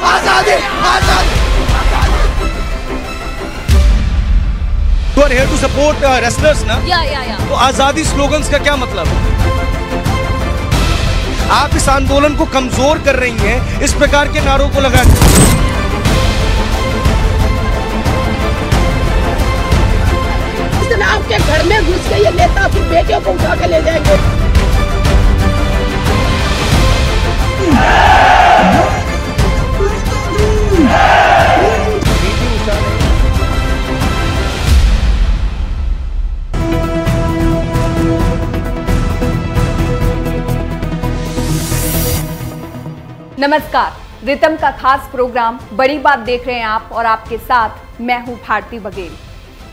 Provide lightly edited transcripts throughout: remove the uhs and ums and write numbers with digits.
आजादी आजादी। You are here to support wrestlers ना? या। तो आजादी स्लोगन्स का क्या मतलब है? आप इस आंदोलन को कमजोर कर रही हैं इस प्रकार के नारों को लगा के। आपके घर में घुस के ये नेता अपनी बेटियों को उठा के ले जाएंगे। नमस्कार, रितम का खास प्रोग्राम बड़ी बात देख रहे हैं आप और आपके साथ मैं हूं भारती बघेल।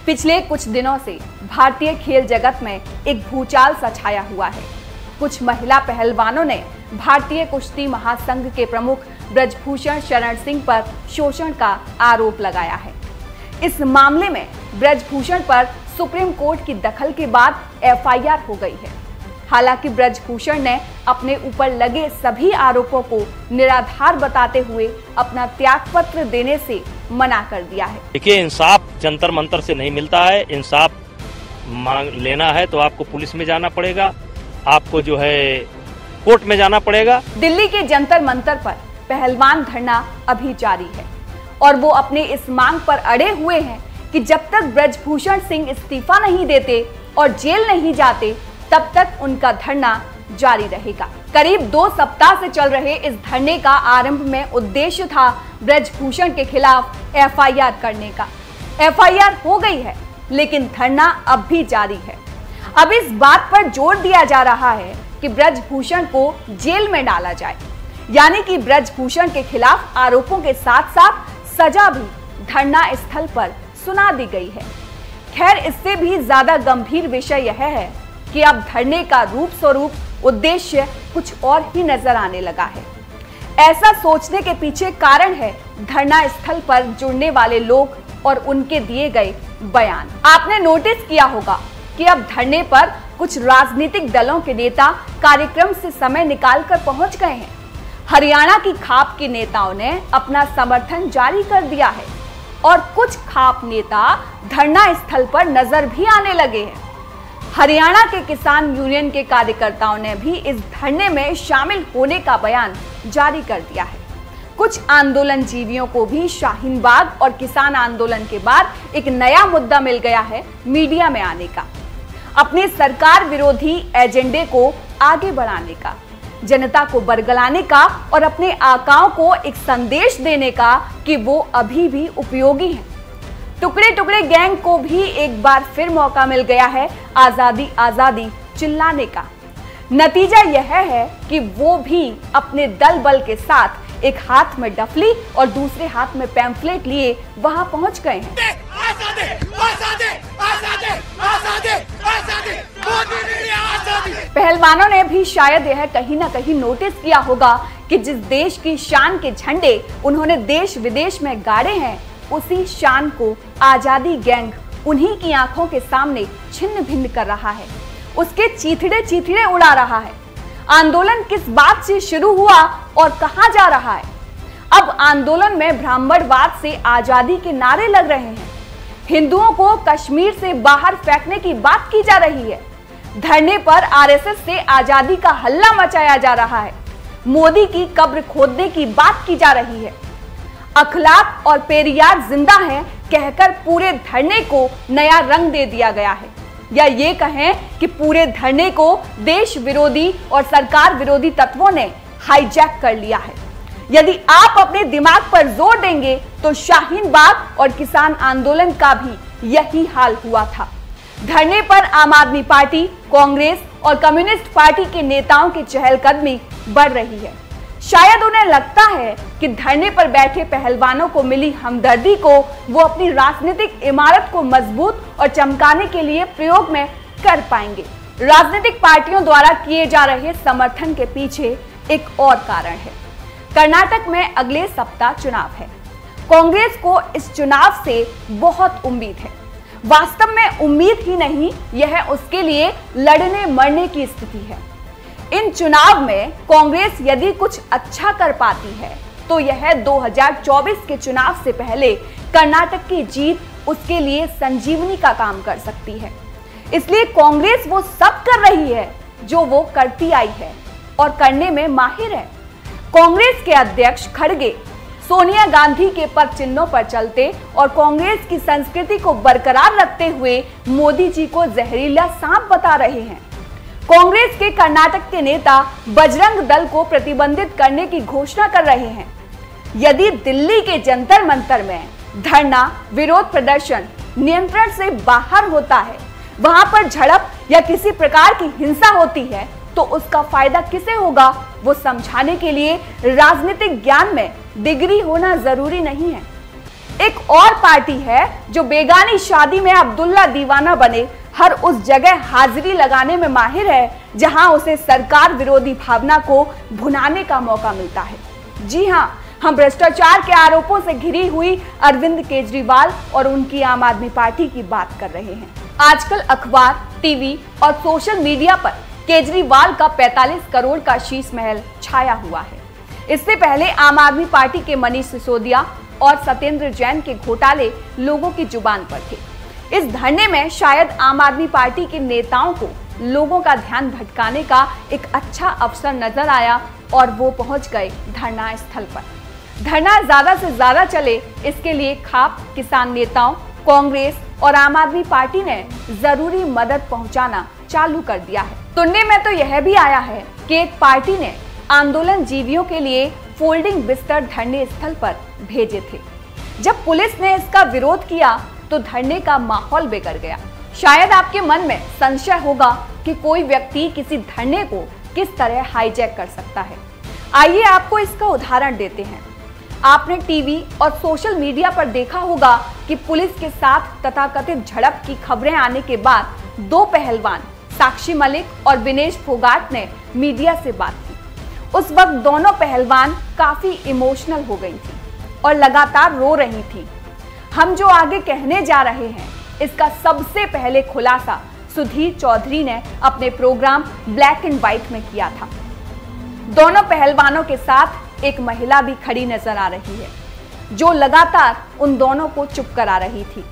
पिछले कुछ दिनों से भारतीय खेल जगत में एक भूचाल सा छाया हुआ है। कुछ महिला पहलवानों ने भारतीय कुश्ती महासंघ के प्रमुख ब्रजभूषण शरण सिंह पर शोषण का आरोप लगाया है। इस मामले में ब्रजभूषण पर सुप्रीम कोर्ट की दखल के बाद एफआईआर हो गई है। हालांकि ब्रजभूषण ने अपने ऊपर लगे सभी आरोपों को निराधार बताते हुए अपना त्यागपत्र देने से मना कर दिया है। देखिए, इंसाफ जंतर मंतर से नहीं मिलता है। इंसाफ मांग लेना है तो आपको पुलिस में जाना पड़ेगा, आपको जो है कोर्ट में जाना पड़ेगा। दिल्ली के जंतर मंतर पर पहलवान धरना अभी जारी है और वो अपने इस मांग पर अड़े हुए हैं कि जब तक ब्रजभूषण सिंह इस्तीफा नहीं देते और जेल नहीं जाते तब तक उनका धरना जारी रहेगा। करीब 2 सप्ताह से चल रहे इस धरने का आरंभ में उद्देश्य था ब्रजभूषण के खिलाफ एफआईआर करने का। एफआईआर हो गई है लेकिन धरना अब भी जारी है। अब इस बात पर जोर दिया जा रहा है कि ब्रजभूषण को जेल में डाला जाए, यानी कि ब्रजभूषण के खिलाफ आरोपों के साथ साथ सजा भी धरना स्थल पर सुना दी गई है। खैर, इससे भी ज्यादा गंभीर विषय यह है कि अब धरने का रूप स्वरूप उद्देश्य कुछ और ही नजर आने लगा है। ऐसा सोचने के पीछे कारण है धरना स्थल पर जुड़ने वाले लोग और उनके दिए गए बयान। आपने नोटिस किया होगा कि अब धरने पर कुछ राजनीतिक दलों के नेता कार्यक्रम से समय निकालकर पहुंच गए हैं। हरियाणा की खाप के नेताओं ने अपना समर्थन जारी कर दिया है और कुछ खाप नेता धरना स्थल पर नजर भी आने लगे हैं। हरियाणा के किसान यूनियन के कार्यकर्ताओं ने भी इस धरने में शामिल होने का बयान जारी कर दिया है। कुछ आंदोलन जीवियों को भी शाहीन बाग और किसान आंदोलन के बाद एक नया मुद्दा मिल गया है मीडिया में आने का, अपने सरकार विरोधी एजेंडे को आगे बढ़ाने का, जनता को बरगलाने का और अपने आकाओं को एक संदेश देने का कि वो अभी भी उपयोगी हैं। टुकड़े टुकड़े गैंग को भी एक बार फिर मौका मिल गया है आजादी आजादी चिल्लाने का। नतीजा यह है कि वो भी अपने दल बल के साथ एक हाथ में डफली और दूसरे हाथ में पैम्फलेट लिए वहां पहुंच गए हैं। आजादी आजादी आजादी आजादी आजादी आजादी। पहलवानों ने भी शायद यह कहीं ना कहीं नोटिस किया होगा कि जिस देश की शान के झंडे उन्होंने देश विदेश में गाड़े हैं, उसी शान को आजादी गैंग उन्हीं की आंखों के सामने छिन्न भिन्न कर रहा है, उसके चीथड़े चीथड़े उड़ा रहा है। आंदोलन किस बात से शुरू हुआ और कहां जा रहा है? अब आंदोलन में ब्राह्मणवाद से आजादी के नारे लग रहे हैं, हिंदुओं को कश्मीर से बाहर फेंकने की बात की जा रही है, धरने पर आरएसएस से आजादी का हल्ला मचाया जा रहा है, मोदी की कब्र खोदने की बात की जा रही है, अखलाक और पेरियार जिंदा हैं कहकर पूरे धरने को नया रंग दे दिया गया है, या ये कहें कि पूरे धरने को देश विरोधी और सरकार विरोधी तत्वों ने हाईजैक कर लिया है। यदि आप अपने दिमाग पर जोर देंगे तो शाहीन बाग और किसान आंदोलन का भी यही हाल हुआ था। धरने पर आम आदमी पार्टी, कांग्रेस और कम्युनिस्ट पार्टी के नेताओं की चहलकदमी बढ़ रही है। शायद उन्हें लगता है कि धरने पर बैठे पहलवानों को मिली हमदर्दी को वो अपनी राजनीतिक इमारत को मजबूत और चमकाने के लिए प्रयोग में कर पाएंगे। राजनीतिक पार्टियों द्वारा किए जा रहे समर्थन के पीछे एक और कारण है। कर्नाटक में अगले सप्ताह चुनाव है। कांग्रेस को इस चुनाव से बहुत उम्मीद है। वास्तव में उम्मीद ही नहीं, यह उसके लिए लड़ने मरने की स्थिति है। इन चुनाव में कांग्रेस यदि कुछ अच्छा कर पाती है तो यह 2024 के चुनाव से पहले कर्नाटक की जीत उसके लिए संजीवनी का काम कर सकती है। इसलिए कांग्रेस वो सब कर रही है जो वो करती आई है और करने में माहिर है। कांग्रेस के अध्यक्ष खड़गे सोनिया गांधी के पद चिन्हों पर चलते और कांग्रेस की संस्कृति को बरकरार रखते हुए मोदी जी को जहरीला सांप बता रहे हैं। कांग्रेस के कर्नाटक के नेता बजरंग दल को प्रतिबंधित करने की घोषणा कर रहे हैं। यदि दिल्ली के जंतर मंतर में धरना, विरोध प्रदर्शन नियंत्रण से बाहर होता है, वहां पर झड़प या किसी प्रकार की हिंसा होती है, तो उसका फायदा किसे होगा, वो समझाने के लिए राजनीतिक ज्ञान में डिग्री होना जरूरी नहीं है। एक और पार्टी है जो बेगानी शादी में अब्दुल्ला दीवाना बने हर उस जगह हाजिरी लगाने में माहिर है जहां उसे सरकार विरोधी भावना को भुनाने का मौका मिलता है। जी हां, हम भ्रष्टाचार के आरोपों से घिरी हुई अरविंद केजरीवाल और उनकी आम आदमी पार्टी की बात कर रहे हैं। आजकल अखबार, टीवी और सोशल मीडिया पर केजरीवाल का 45 करोड़ का शीश महल छाया हुआ है। इससे पहले आम आदमी पार्टी के मनीष सिसोदिया और सत्येंद्र जैन के घोटाले लोगों की जुबान पर थे। इस धरने में शायद आम आदमी पार्टी के नेताओं को लोगों का ध्यान भटकाने का एक अच्छा अवसर नजर आया और वो पहुंच गए धरना स्थल पर। धरना ज्यादा से ज्यादा चले, इसके लिए खाप किसान नेताओं, कांग्रेस और आम आदमी पार्टी ने जरूरी मदद पहुंचाना चालू कर दिया है। सुनने में तो यह भी आया है कि एक पार्टी ने आंदोलन जीवियों के लिए फोल्डिंग बिस्तर धरने स्थल पर भेजे थे। जब पुलिस ने इसका विरोध किया तो धरने का माहौल बिगड़ गया। शायद आपके मन में संशय होगा कि कोई व्यक्ति किसी धरने को किस तरह हाईजैक कर सकता है। आइए आपको इसका उदाहरण देते हैं। आपने टीवी और सोशल मीडिया पर देखा होगा कि पुलिस के साथ तथाकथित झड़प की खबरें आने के बाद दो पहलवान साक्षी मलिक और विनेश फोगाट ने मीडिया से बात की। उस वक्त दोनों पहलवान काफी इमोशनल हो गई थी और लगातार रो रही थी। हम जो आगे कहने जा रहे हैं, इसका सबसे पहले खुलासा सुधीर चौधरी ने अपने प्रोग्राम ब्लैक एंड व्हाइट में किया था। दोनों पहलवानों के साथ एक महिला भी खड़ी नजर आ रही है जो लगातार उन दोनों को चुप करा रही थी।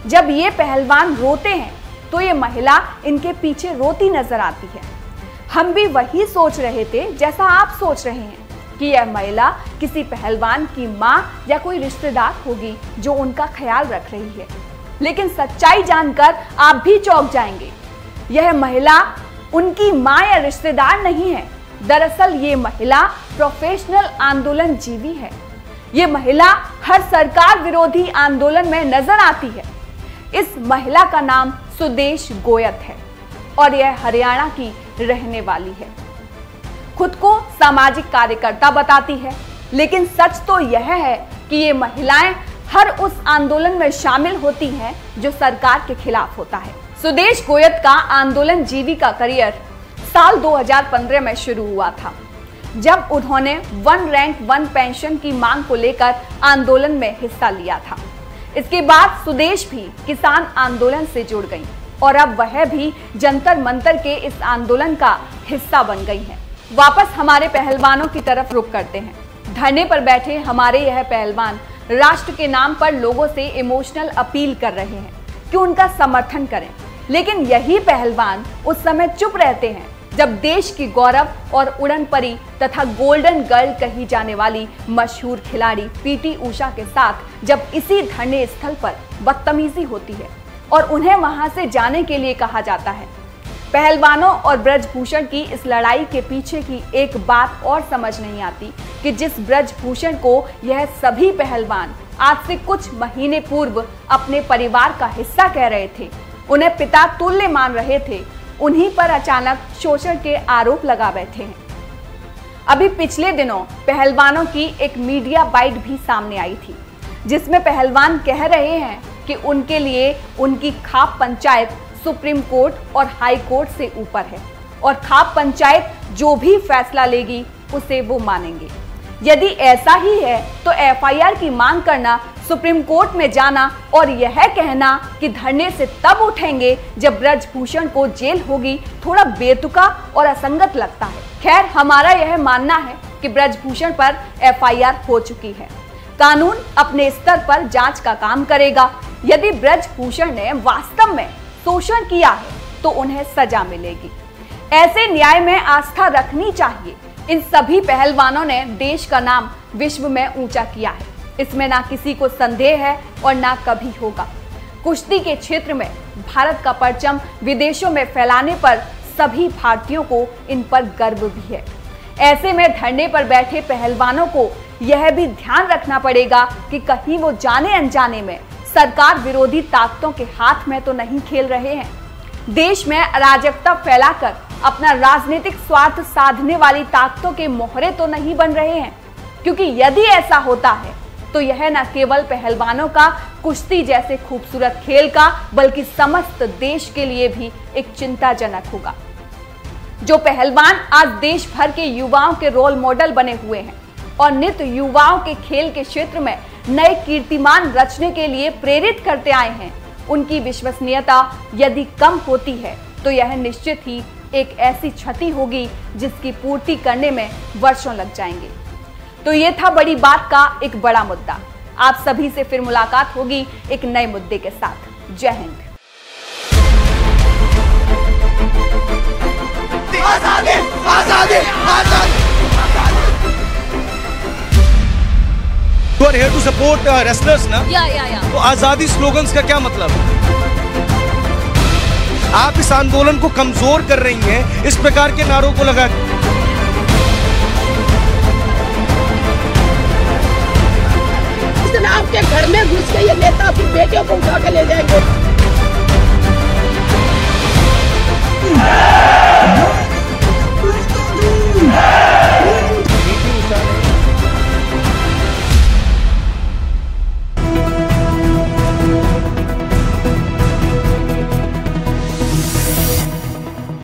जब ये पहलवान रोते हैं तो ये महिला इनके पीछे रोती नजर आती है। हम भी वही सोच रहे थे जैसा आप सोच रहे हैं कि यह महिला किसी पहलवान की माँ या कोई रिश्तेदार होगी जो उनका ख्याल रख रही है, लेकिन सच्चाई जानकर आप भी चौंक जाएंगे। यह महिला उनकी माँ या रिश्तेदार नहीं है। दरअसल ये महिला प्रोफेशनल आंदोलन जीवी है। ये महिला हर सरकार विरोधी आंदोलन में नजर आती है। इस महिला का नाम सुदेश गोयत है और यह हरियाणा की रहने वाली है। खुद को सामाजिक कार्यकर्ता बताती है, लेकिन सच तो यह है कि ये महिलाएं हर उस आंदोलन में शामिल होती हैं जो सरकार के खिलाफ होता है। सुदेश गोयत का आंदोलन जीवी का करियर साल 2015 में शुरू हुआ था, जब उन्होंने वन रैंक वन पेंशन की मांग को लेकर आंदोलन में हिस्सा लिया था। इसके बाद सुदेश भी किसान आंदोलन से जुड़ गई और अब वह भी जंतर मंतर के इस आंदोलन का हिस्सा बन गई हैं। वापस हमारे पहलवानों की तरफ रुख करते हैं। धरने पर बैठे हमारे यह पहलवान राष्ट्र के नाम पर लोगों से इमोशनल अपील कर रहे हैं कि उनका समर्थन करें, लेकिन यही पहलवान उस समय चुप रहते हैं जब देश की गौरव और उड़न परी तथा गोल्डन गर्ल कही जाने वाली मशहूर खिलाड़ी पीटी उषा के साथ जब इसी धरने स्थल पर बदतमीजी होती है और उन्हें वहां से जाने के लिए कहा जाता है। पहलवानों और ब्रजभूषण की इस लड़ाई के पीछे की एक बात और समझ नहीं आती कि जिस ब्रजभूषण को यह सभी पहलवान आज से कुछ महीने पूर्व अपने परिवार का हिस्सा कह रहे थे, उन्हें पिता तुल्य मान रहे थे, उन्हीं पर अचानक शोषण के आरोप लगा बैठे हैं। अभी पिछले दिनों पहलवानों की एक मीडिया बाइट भी सामने आई थी, जिसमें पहलवान कह रहे हैं कि उनके लिए उनकी खाप पंचायत सुप्रीम कोर्ट और हाई कोर्ट से ऊपर है और खाप पंचायत जो भी फैसला लेगी उसे वो मानेंगे। यदि ऐसा ही है तो एफआईआर की मांग करना, सुप्रीम कोर्ट में जाना और यह कहना कि धरने से तब उठेंगे जब ब्रजभूषण को जेल होगी, थोड़ा बेतुका और असंगत लगता है। खैर, हमारा यह मानना है कि ब्रजभूषण पर एफआईआर हो चुकी है। कानून अपने स्तर पर जांच का काम करेगा। यदि ब्रजभूषण ने वास्तव में शोषण किया है तो उन्हें सजा मिलेगी। ऐसे न्याय में आस्था रखनी चाहिए। इन सभी पहलवानों ने देश का नाम विश्व में ऊंचा किया है, इसमें ना किसी को संदेह है और ना कभी होगा। कुश्ती के क्षेत्र में भारत का परचम विदेशों में फैलाने पर सभी भारतीयों को इन पर गर्व भी है। ऐसे में धरने पर बैठे पहलवानों को यह भी ध्यान रखना पड़ेगा कि कहीं वो जाने अनजाने में सरकार विरोधी ताकतों के हाथ में तो नहीं खेल रहे हैं। देश में अराजकता फैलाकर अपना राजनीतिक स्वार्थ साधने वाली ताकतों के मोहरे तो नहीं बन रहे हैं, क्योंकि यदि ऐसा होता है तो यह न केवल पहलवानों का कुश्ती जैसे खूबसूरत खेल का बल्कि समस्त देश के लिए भी एक चिंताजनक होगा। जो पहलवान आज देश भर के युवाओं के रोल मॉडल बने हुए हैं और नित्य युवाओं के खेल के क्षेत्र में नए कीर्तिमान रचने के लिए प्रेरित करते आए हैं, उनकी विश्वसनीयता यदि कम होती है तो यह निश्चित ही एक ऐसी क्षति होगी जिसकी पूर्ति करने में वर्षों लग जाएंगे। तो ये था बड़ी बात का एक बड़ा मुद्दा। आप सभी से फिर मुलाकात होगी एक नए मुद्दे के साथ। जय हिंद। आजादी आजादी आजादी। You are here to support wrestlers ना? या। तो आजादी स्लोगन्स का क्या मतलब? आप इस आंदोलन को कमजोर कर रही हैं इस प्रकार के नारों को लगा। इस दिन आपके घर में घुस के ये नेता अपनी बेटियों को उठा के ले जाएंगे।